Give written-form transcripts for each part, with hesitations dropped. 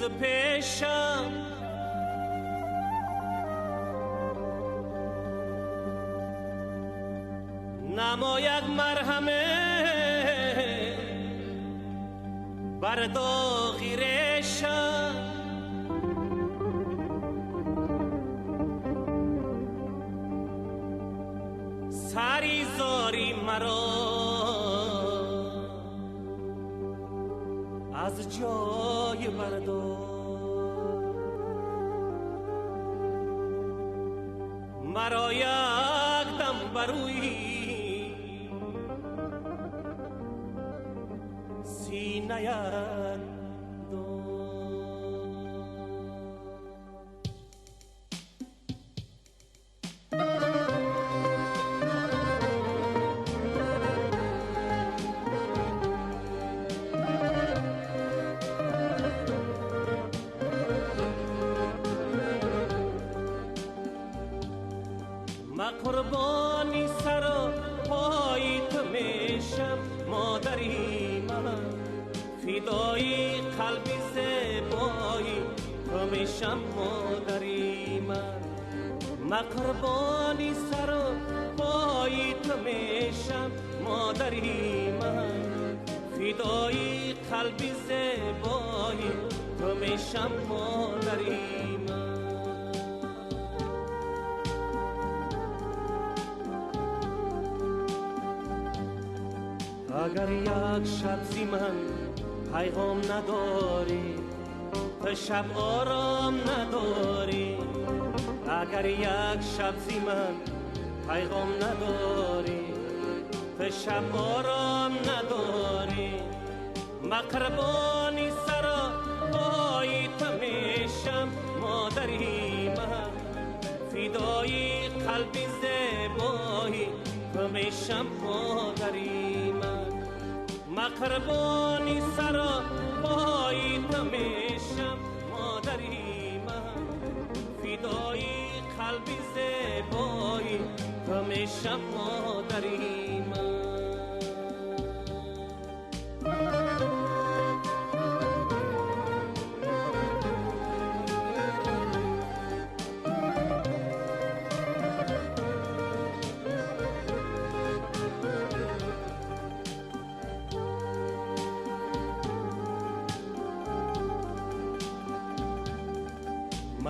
روز پیشم نماید مرهمه بر داغی ریشم سری زاری مرا از جای بردار مرا یک دم بروی سینه‌ات قربانی سر و پای تو میشم مادری من فدای قلبی زیبایی تو میشم مادری من قربانی سر و پای تو میشم مادری من فدای قلبی زیبایی تو میشم مادری من اگر یک شب زی من پیغام نداری تو شب آرام نداری اگر یک شب زی من پیغام نداری تو شب آرام نداری من قربانی سر پای تو میشم مادری من فدای قلبی زیبایی تو میشم مادری من قربانی سر پای تو میشم مادری من فدای قلبی زیبایی تو میشم مادری من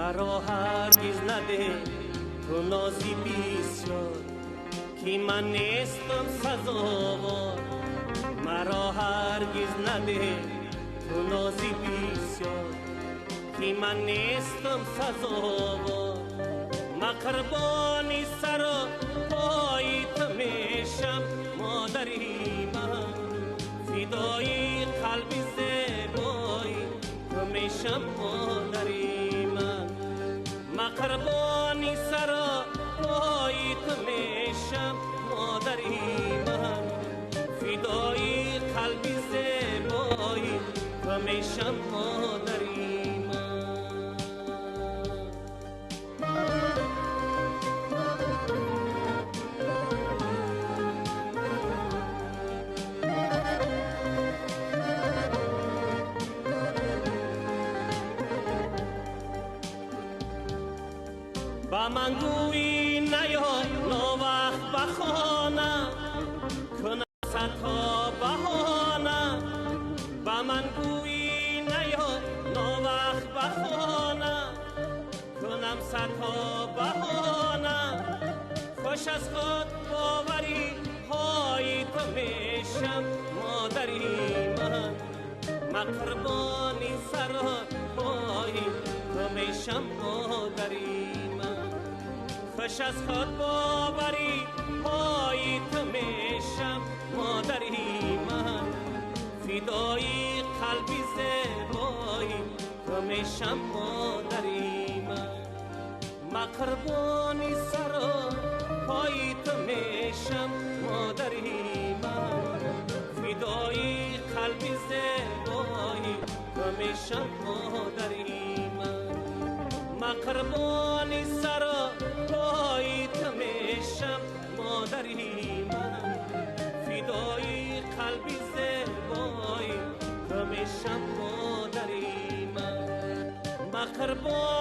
مرا هرگز نده تو نازی بسیار که من نیستم سزاوار مرا هرگز نده تو نازی بسیار که من نیستم سزاوار من قربانی سر پای تو میشم مادری من فدای قلبی زیبایی تو میشم مادری من قربانی سر پای تو میشم مادری من فدای قلبی زیبایی تو میشم مادری من با من گویی نیا نووقت بخانه کنم صدها بهانه با من گویی نیا نووقت بخانه کنم صدها بهانه خوش از خود باوری پای تو میشم مادری من قربانی سر پای تو میشم مادری خوش از خود باوری پای تو میشم مادری من فدای قلبی زیبایی تو میشم مادری من قربانی سر پای تو میشم مادری من فدای قلبی زیبایی تو میشم مادری من قربانی سر پای تو میشم مادری من فدای قلبی زیبایی تو میشم مادری من با